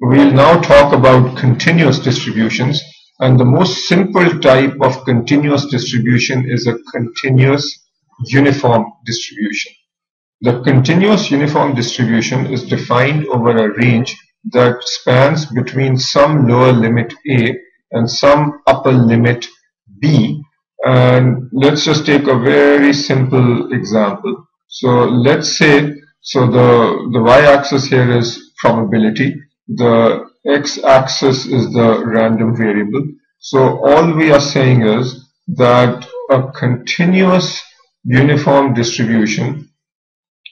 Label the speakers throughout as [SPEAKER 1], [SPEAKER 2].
[SPEAKER 1] We'll now talk about continuous distributions, and the most simple type of continuous distribution is a continuous uniform distribution. The continuous uniform distribution is defined over a range that spans between some lower limit A and some upper limit B. And let's just take a very simple example. So let's say, the y-axis here is probability, the x-axis is the random variable. So all we are saying is that a continuous uniform distribution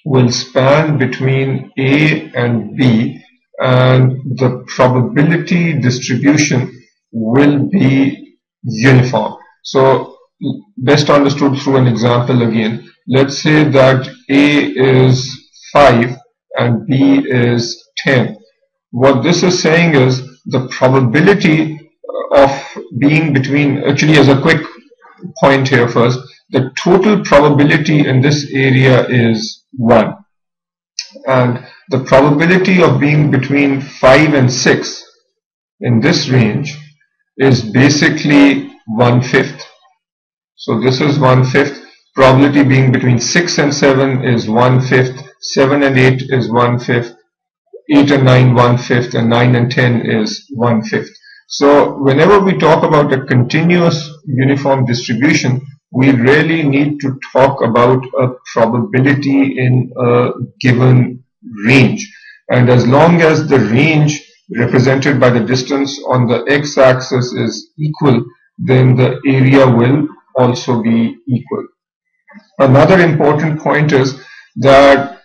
[SPEAKER 1] will span between A and B, and the probability distribution will be uniform. So best understood through an example again. Let's say that A is 5 and B is 10. What this is saying is the probability of being between, actually as a quick point here first, the total probability in this area is 1. And the probability of being between 5 and 6 in this range is basically 1/5. So this is 1/5. Probability being between 6 and 7 is 1/5. 7 and 8 is 1/5. 8 and 9 1/5, and 9 and 10 is 1/5. So whenever we talk about a continuous uniform distribution, we really need to talk about a probability in a given range. And as long as the range represented by the distance on the x-axis is equal, then the area will also be equal. Another important point is that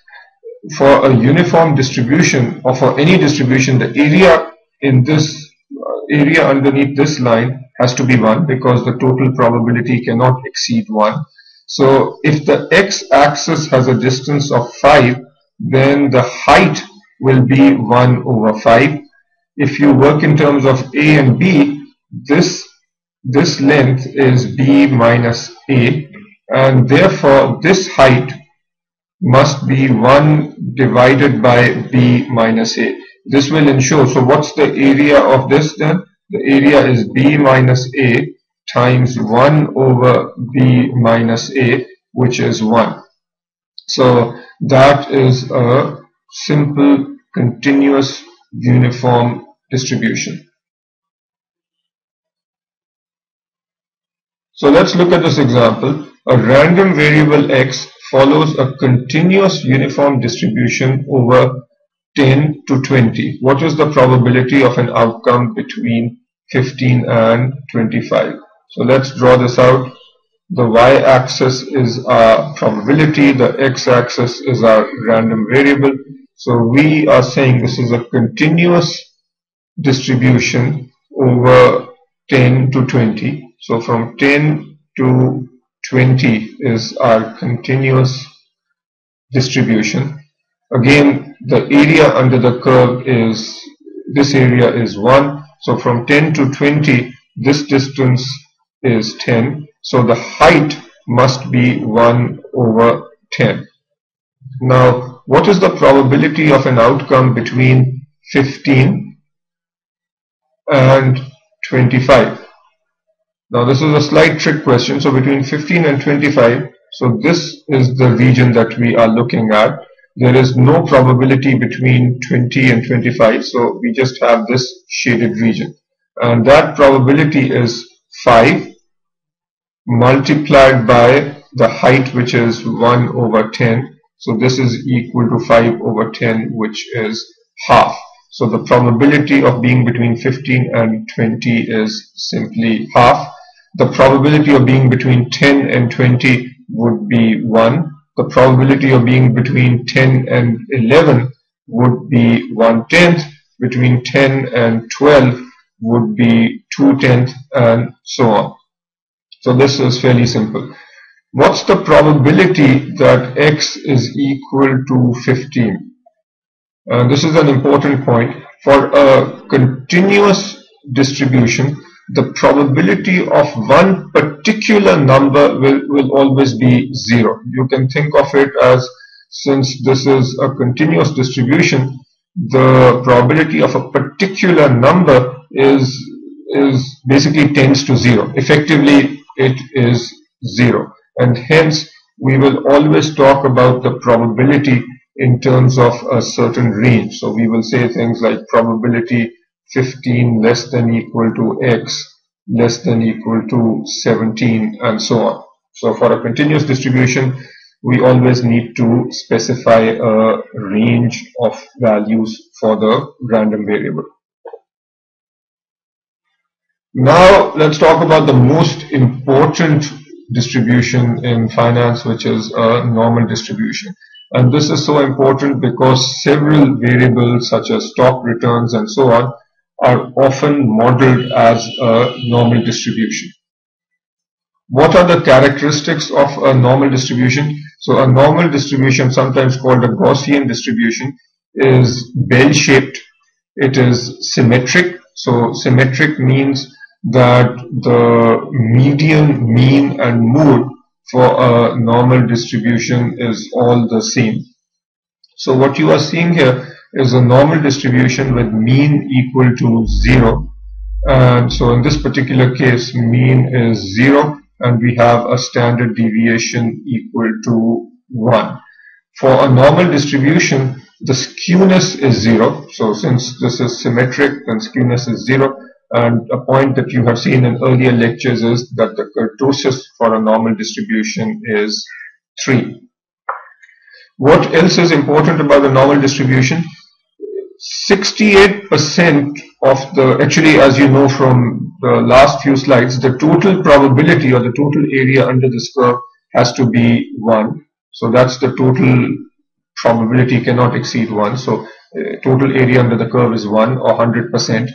[SPEAKER 1] for a uniform distribution, or for any distribution, the area in this area underneath this line has to be 1, because the total probability cannot exceed 1. So if the x-axis has a distance of 5, then the height will be 1/5. If you work in terms of A and B, this length is B minus A, and therefore this height must be 1 divided by B minus A. This will ensure, so what's the area of this then? The area is B minus A times 1/B minus A, which is 1. So that is a simple continuous uniform distribution. So let's look at this example. A random variable x follows a continuous uniform distribution over 10 to 20. What is the probability of an outcome between 15 and 25? So let's draw this out. The y-axis is our probability, the x-axis is our random variable. So we are saying this is a continuous distribution over 10 to 20. So from 10 to 20 is our continuous distribution. Again, the area under the curve is, this area is 1. So from 10 to 20, this distance is 10. So the height must be 1/10. Now, what is the probability of an outcome between 15 and 25? Now, this is a slight trick question. So between 15 and 25, so this is the region that we are looking at. There is no probability between 20 and 25, so we just have this shaded region. And that probability is 5 multiplied by the height, which is 1/10. So this is equal to 5/10, which is half. So the probability of being between 15 and 20 is simply half. The probability of being between 10 and 20 would be 1. The probability of being between 10 and 11 would be 1/10. Between 10 and 12 would be 2/10, and so on. So this is fairly simple. What's the probability that x is equal to 15? This is an important point. For a continuous distribution, the probability of one particular number will always be 0. You can think of it as, since this is a continuous distribution, the probability of a particular number is basically tends to 0. Effectively, it is 0, and hence we will always talk about the probability in terms of a certain range. So we will say things like probability 15 less than equal to x less than equal to 17, and so on. So for a continuous distribution, we always need to specify a range of values for the random variable. Now let's talk about the most important distribution in finance, which is a normal distribution. And this is so important because several variables such as stock returns and so on are often modeled as a normal distribution. What are the characteristics of a normal distribution? So a normal distribution, sometimes called a Gaussian distribution, is bell-shaped. It is symmetric. So symmetric means that the median, mean and mode for a normal distribution is all the same. So what you are seeing here is a normal distribution with mean equal to 0. And so in this particular case, mean is 0 and we have a standard deviation equal to 1. For a normal distribution, the skewness is 0. So since this is symmetric, then skewness is 0. And a point that you have seen in earlier lectures is that the kurtosis for a normal distribution is 3. What else is important about the normal distribution? 68% of the, actually as you know from the last few slides, the total probability or the total area under this curve has to be 1. So that's the total probability cannot exceed 1. So total area under the curve is 1 or 100%.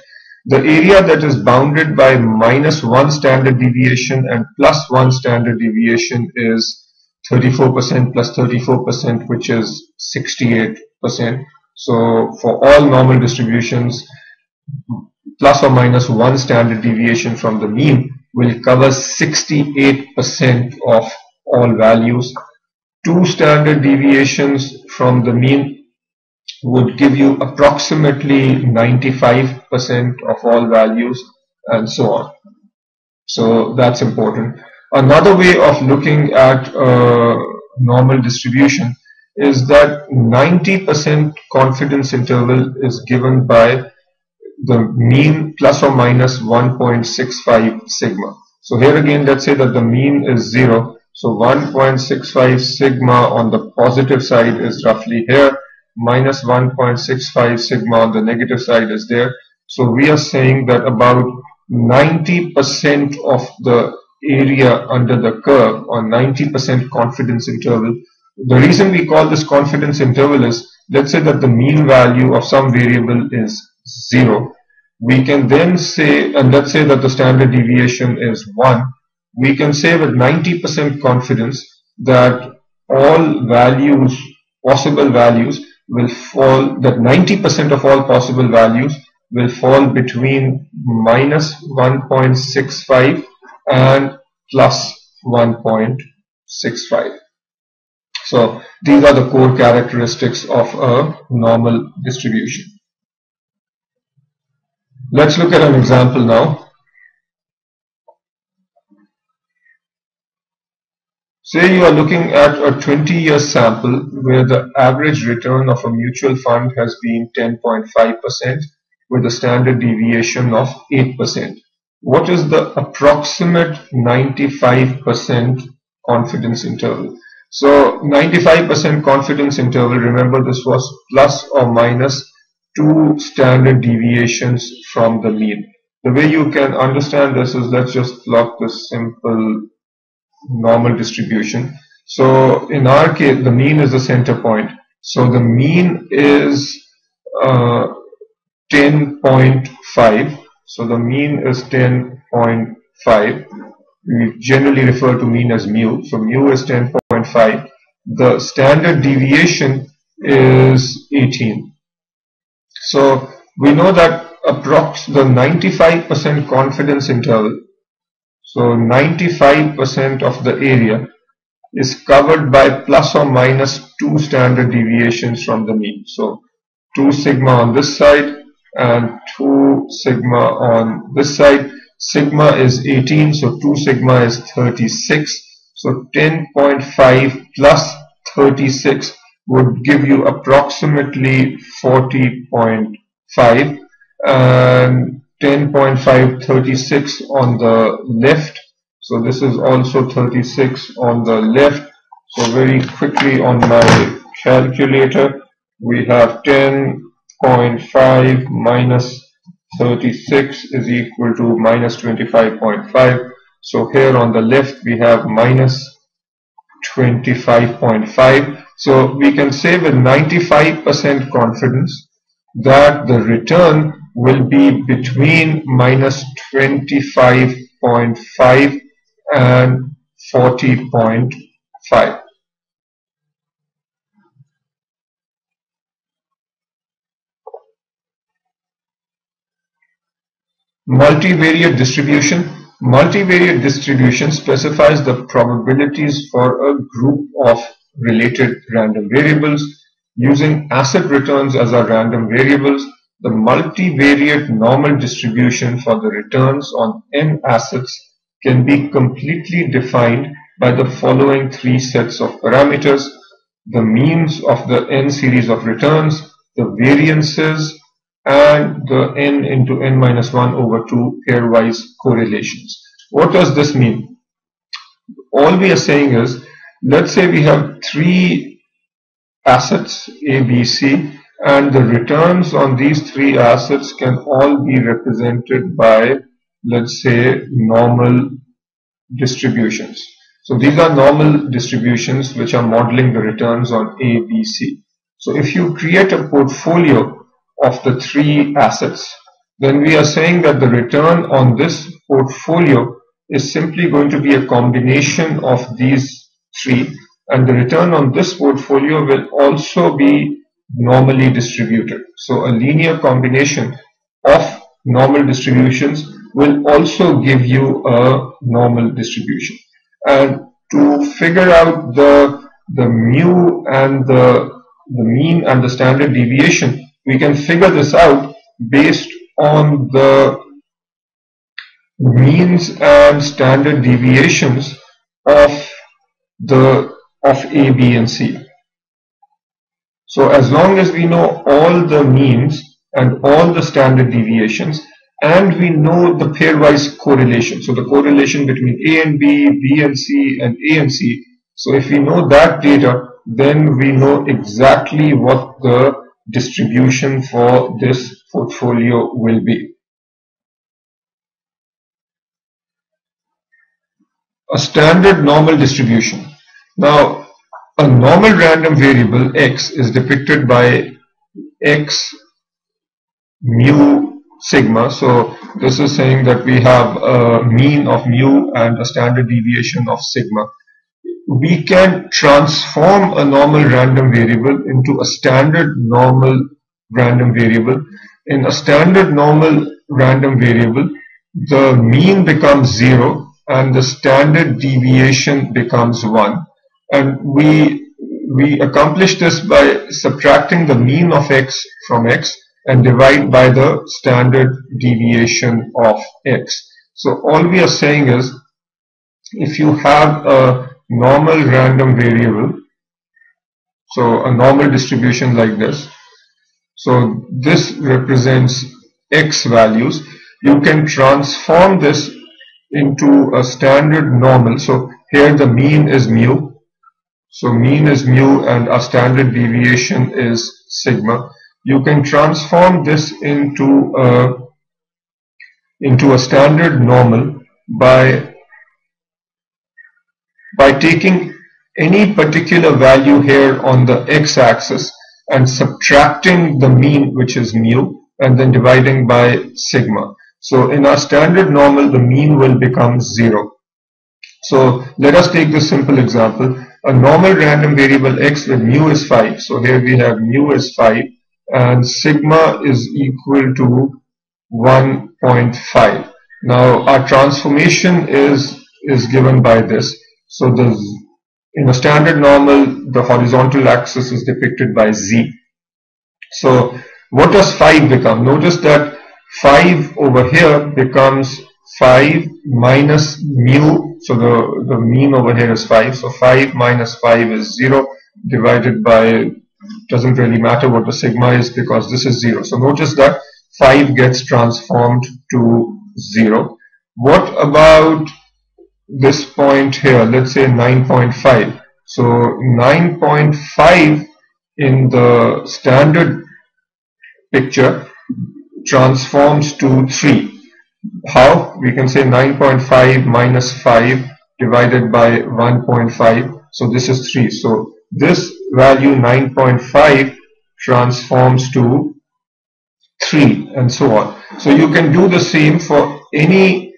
[SPEAKER 1] The area that is bounded by -1 standard deviation and +1 standard deviation is 34% plus 34%, which is 68%. So for all normal distributions, plus or minus 1 standard deviation from the mean will cover 68% of all values. 2 standard deviations from the mean would give you approximately 95% of all values, and so on. So that's important. Another way of looking at a normal distribution is that 90% confidence interval is given by the mean plus or minus 1.65 sigma. So here again, let's say that the mean is 0. So 1.65 sigma on the positive side is roughly here, minus 1.65 sigma on the negative side is there. So we are saying that about 90% of the area under the curve, or 90% confidence interval. The reason we call this confidence interval is, let's say that the mean value of some variable is 0. We can then say, and let's say that the standard deviation is 1. We can say with 90% confidence that all values, possible values, will fall, that 90% of all possible values will fall between minus 1.65 and plus 1.65. So these are the core characteristics of a normal distribution. Let's look at an example now. Say you are looking at a 20-year sample where the average return of a mutual fund has been 10.5% with a standard deviation of 8%. What is the approximate 95% confidence interval? So 95% confidence interval, remember this was plus or minus 2 standard deviations from the mean. The way you can understand this is, let's just plot this simple normal distribution. So in our case, the mean is the center point. So the mean is 10.5. So the mean is 10.5. We generally refer to mean as mu. So mu is 10.5. The standard deviation is 18. So we know that approx the 95% confidence interval, so 95% of the area is covered by plus or minus 2 standard deviations from the mean. So 2 sigma on this side and 2 sigma on this side. Sigma is 18, so 2 sigma is 36. So 10.5 plus 36 would give you approximately 40.5, and 10.5, 36 on the left. So this is also 36 on the left. So very quickly on my calculator, we have 10.5 minus 36 is equal to minus 25.5. So here on the left we have minus 25.5. So we can say with 95% confidence that the return will be between minus 25.5 and 40.5. Multivariate distribution. Multivariate distribution specifies the probabilities for a group of related random variables. Using asset returns as our random variables, the multivariate normal distribution for the returns on n assets can be completely defined by the following 3 sets of parameters: the means of the n series of returns, the variances, and the n into n minus 1 over 2 pairwise correlations. What does this mean? All we are saying is, let's say we have 3 assets A, B, C, and the returns on these 3 assets can all be represented by, let's say, normal distributions. So these are normal distributions which are modeling the returns on A, B, C. So if you create a portfolio of the 3 assets, then we are saying that the return on this portfolio is simply going to be a combination of these 3, and the return on this portfolio will also be normally distributed. So a linear combination of normal distributions will also give you a normal distribution. And to figure out the mu and the mean and the standard deviation, we can figure this out based on the means and standard deviations of A, B, and C. So as long as we know all the means and all the standard deviations, and we know the pairwise correlation, so the correlation between A and B, B and C, and A and C. So if we know that data, then we know exactly what the distribution for this portfolio will be. A standard normal distribution. Now, a normal random variable x is depicted by x mu sigma. So this is saying that we have a mean of mu and a standard deviation of sigma. We can transform a normal random variable into a standard normal random variable. In a standard normal random variable, the mean becomes 0 and the standard deviation becomes 1. And we accomplish this by subtracting the mean of x from x and divide by the standard deviation of x. So all we are saying is, if you have a normal random variable, so a normal distribution like this, so this represents x values, you can transform this into a standard normal. So here the mean is mu, so mean is mu and our standard deviation is sigma. You can transform this into a standard normal by taking any particular value here on the x-axis and subtracting the mean, which is mu, and then dividing by sigma. So in our standard normal, the mean will become 0. So let us take this simple example. A normal random variable x with mu is 5. So here we have mu is 5 and sigma is equal to 1.5. Now our transformation is given by this. So in a standard normal, the horizontal axis is depicted by z. So what does 5 become? Notice that 5 over here becomes 5 minus mu. So the mean over here is 5. So 5 minus 5 is 0 divided by, doesn't really matter what the sigma is because this is 0. So notice that 5 gets transformed to 0. What about this point here? Let's say 9.5. So 9.5 in the standard picture transforms to 3. How? We can say 9.5 minus 5 divided by 1.5. So this is 3. So this value 9.5 transforms to 3 and so on. So you can do the same for any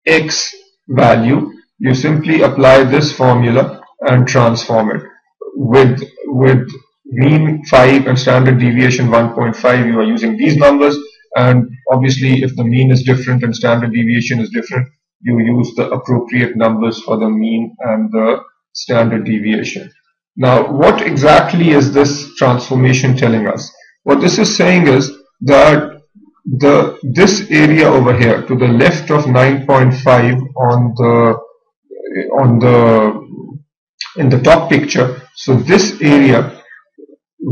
[SPEAKER 1] x value. You simply apply this formula and transform it. With mean 5 and standard deviation 1.5, you are using these numbers, and obviously if the mean is different and standard deviation is different, you use the appropriate numbers for the mean and the standard deviation. Now what exactly is this transformation telling us? What this is saying is that this area over here to the left of 9.5 in the top picture, so this area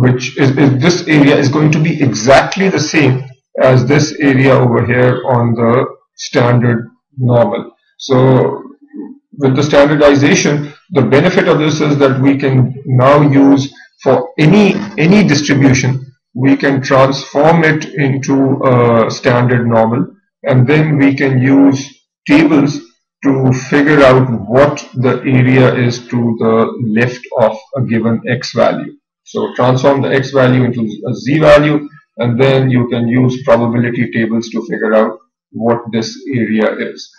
[SPEAKER 1] this area is going to be exactly the same as this area over here on the standard normal. So with the standardization, the benefit of this is that we can now use for any distribution, we can transform it into a standard normal, and then we can use tables to figure out what the area is to the left of a given x value. So transform the x value into a z value, and then you can use probability tables to figure out what this area is.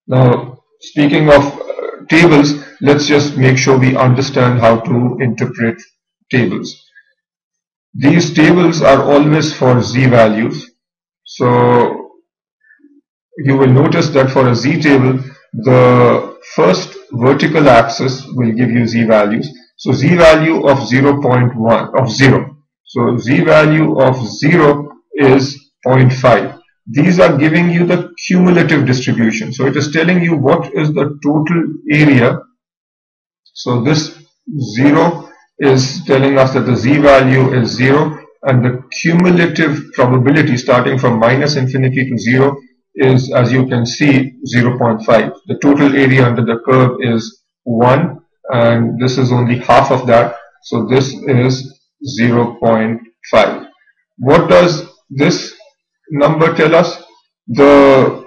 [SPEAKER 1] Now, speaking of tables, let's just make sure we understand how to interpret tables. These tables are always for z values. So you will notice that for a z table, the first vertical axis will give you z values. So z value of 0.1 of 0. So z value of 0 is 0.5. These are giving you the cumulative distribution. So it is telling you what is the total area. So this 0 is telling us that the z value is 0, and the cumulative probability starting from minus infinity to 0 is, as you can see, 0.5. The total area under the curve is 1, and this is only half of that, so this is 0.5. What does this number tell us? The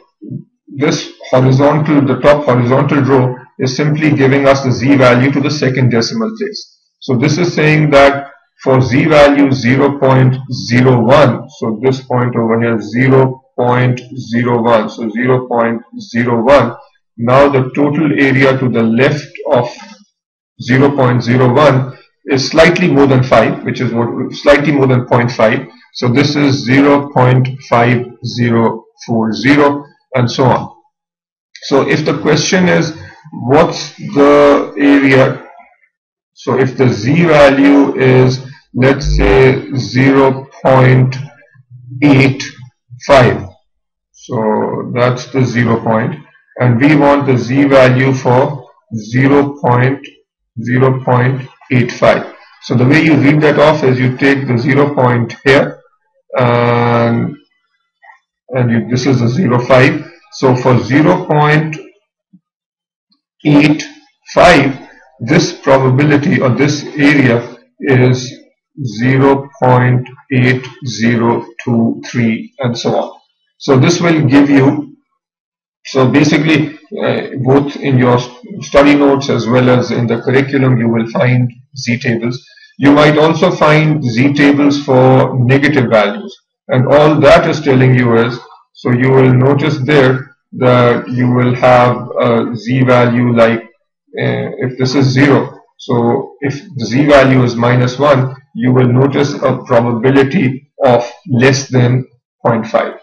[SPEAKER 1] top horizontal row is simply giving us the z value to the second decimal place. So this is saying that for z value 0.01, so this point over here 0.01, so 0.01, now the total area to the left of 0.01 is slightly more than 5, which is slightly more than 0.5. So this is 0.5040 and so on. So if the question is what's the area, so if the z value is, let's say, 0.85, so that's the 0 point, and we want the z value for 0.85. So the way you read that off is you take the 0 point here, and this is a 0.5. So for 0.85, this probability or this area is 0.8023 and so on. So this will give you, so basically both in your study notes as well as in the curriculum you will find z tables. You might also find z tables for negative values, and all that is telling you is, so you will notice there that you will have a z value like if this is 0, so if the z value is -1, you will notice a probability of less than 0.5.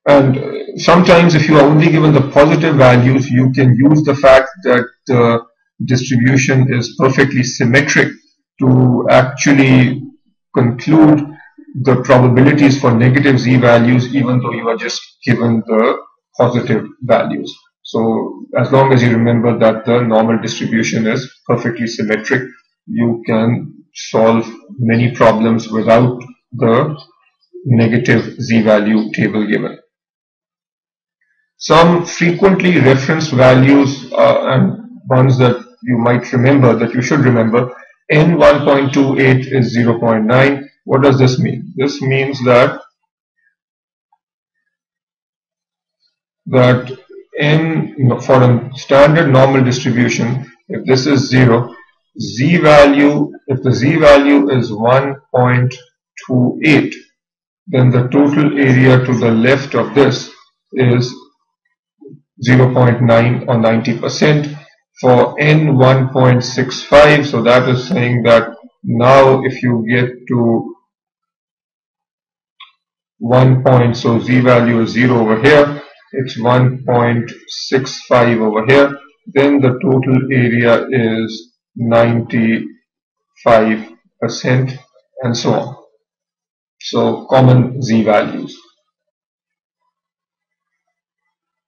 [SPEAKER 1] And sometimes if you are only given the positive values, you can use the fact that the distribution is perfectly symmetric to actually conclude the probabilities for negative z-values even though you are just given the positive values. So as long as you remember that the normal distribution is perfectly symmetric, you can solve many problems without the negative z-value table given. Some frequently referenced values and ones that you might remember, that you should remember. N1.28 is 0.9. What does this mean? This means that n, for a standard normal distribution, if this is 0, z-value, if the z-value is 1.28, then the total area to the left of this is 0.9 or 90%. For n 1.65, so that is saying that now if you get to 1 point, so z-value is 0 over here, it's 1.65 over here, then the total area is 95% and so on. So common z-values.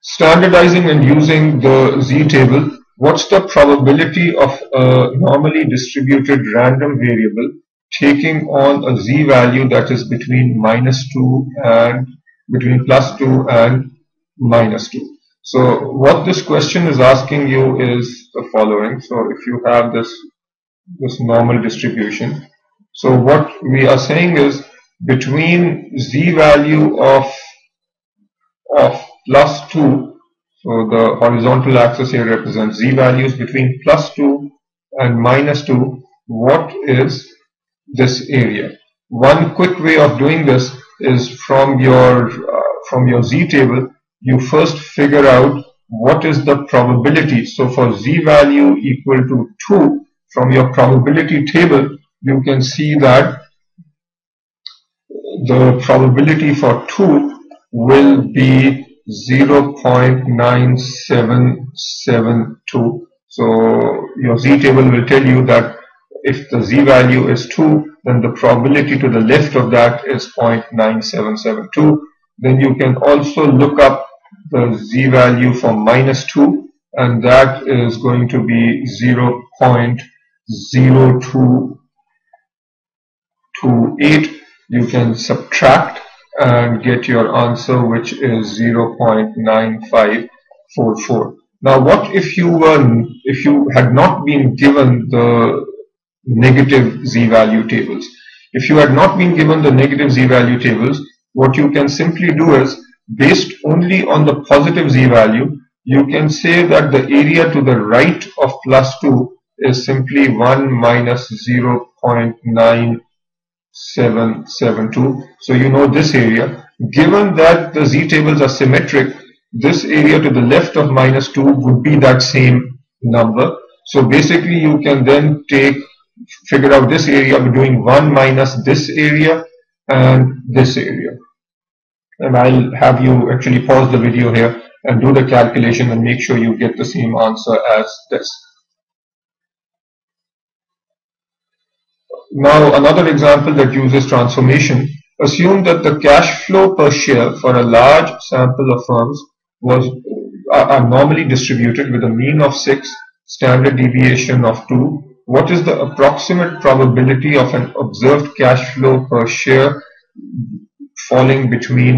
[SPEAKER 1] Standardizing and using the z-table, what's the probability of a normally distributed random variable taking on a z-value that is between -2 and between +2 and -2? So what this question is asking you is the following. So if you have this normal distribution, so what we are saying is between z-value of +2, so the horizontal axis here represents z-values, between +2 and -2, what is this area? One quick way of doing this is from your z-table, you first figure out what is the probability. So for z-value equal to 2, from your probability table, you can see that the probability for 2 will be 0.9772. So your z-table will tell you that if the z-value is 2, then the probability to the left of that is 0.9772. Then you can also look up the z-value for -2, and that is going to be 0.0228. You can subtract and get your answer, which is 0.9544. Now what if you had not been given the negative z-value tables? If you had not been given the negative z-value tables, what you can simply do is, based only on the positive z-value, you can say that the area to the right of +2 is simply 1 minus 0.9772. So you know this area. Given that the z-tables are symmetric, this area to the left of -2 would be that same number. So basically you can then figure out this area by doing 1 minus this area and this area. And I'll have you actually pause the video here and do the calculation and make sure you get the same answer as this. Now another example that uses transformation. Assume that the cash flow per share for a large sample of firms are normally distributed with a mean of 6, standard deviation of 2. What is the approximate probability of an observed cash flow per share falling between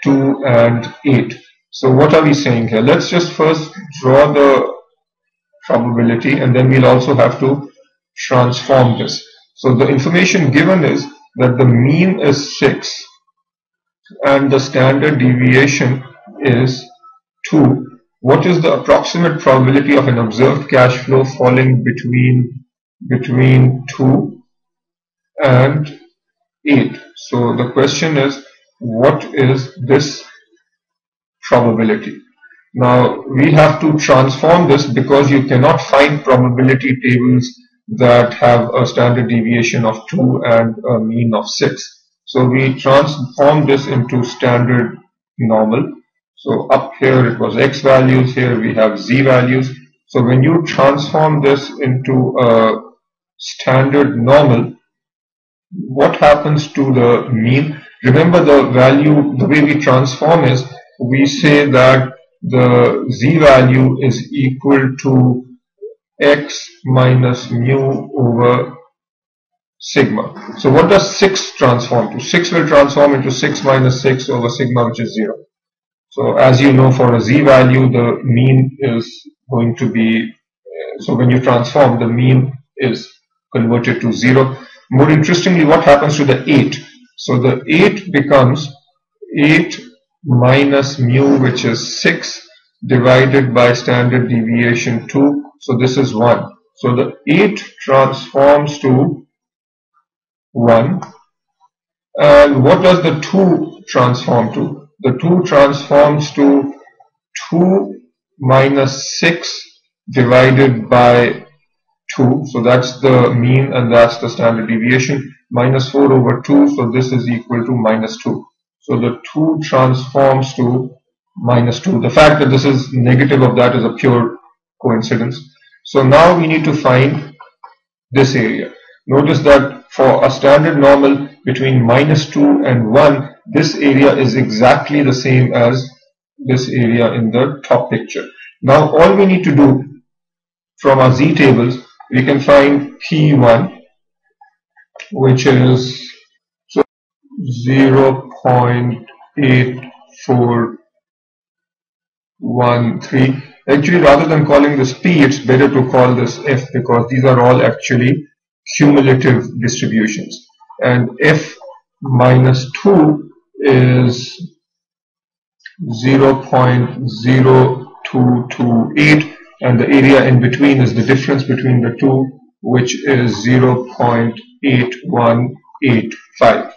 [SPEAKER 1] 2 and 8? So what are we saying here? Let's just first draw the probability, and then we'll also have to transform this. So the information given is that the mean is 6 and the standard deviation is 2. What is the approximate probability of an observed cash flow falling between 2 and 8? So the question is, what is this probability? Now we have to transform this because you cannot find probability tables that have a standard deviation of 2 and a mean of 6. So we transform this into standard normal. So up here it was x values, here we have z values. So when you transform this into a standard normal, what happens to the mean? Remember, the value, the way we transform is, we say that the z value is equal to x minus mu over sigma. So what does 6 transform to? 6 will transform into 6 minus 6 over sigma, which is 0. So as you know, for a z value, the mean is going to be, so when you transform, the mean is converted to 0. More interestingly, what happens to the 8? So the 8 becomes 8 minus mu, which is 6, divided by standard deviation 2. So this is 1. So the 8 transforms to 1. And what does the 2 transform to? The 2 transforms to 2 minus 6 divided by 2. So that's the mean and that's the standard deviation. Minus 4 over 2. So this is equal to minus 2. So the 2 transforms to minus 2. The fact that this is negative of that is a pure coincidence. So now we need to find this area. Notice that for a standard normal between minus 2 and 1, this area is exactly the same as this area in the top picture. Now all we need to do from our z tables, we can find P1, which is 0.8413. Actually, rather than calling this P, it's better to call this F, because these are all actually cumulative distributions. And F minus 2 is 0.0228, and the area in between is the difference between the two, which is 0.8185.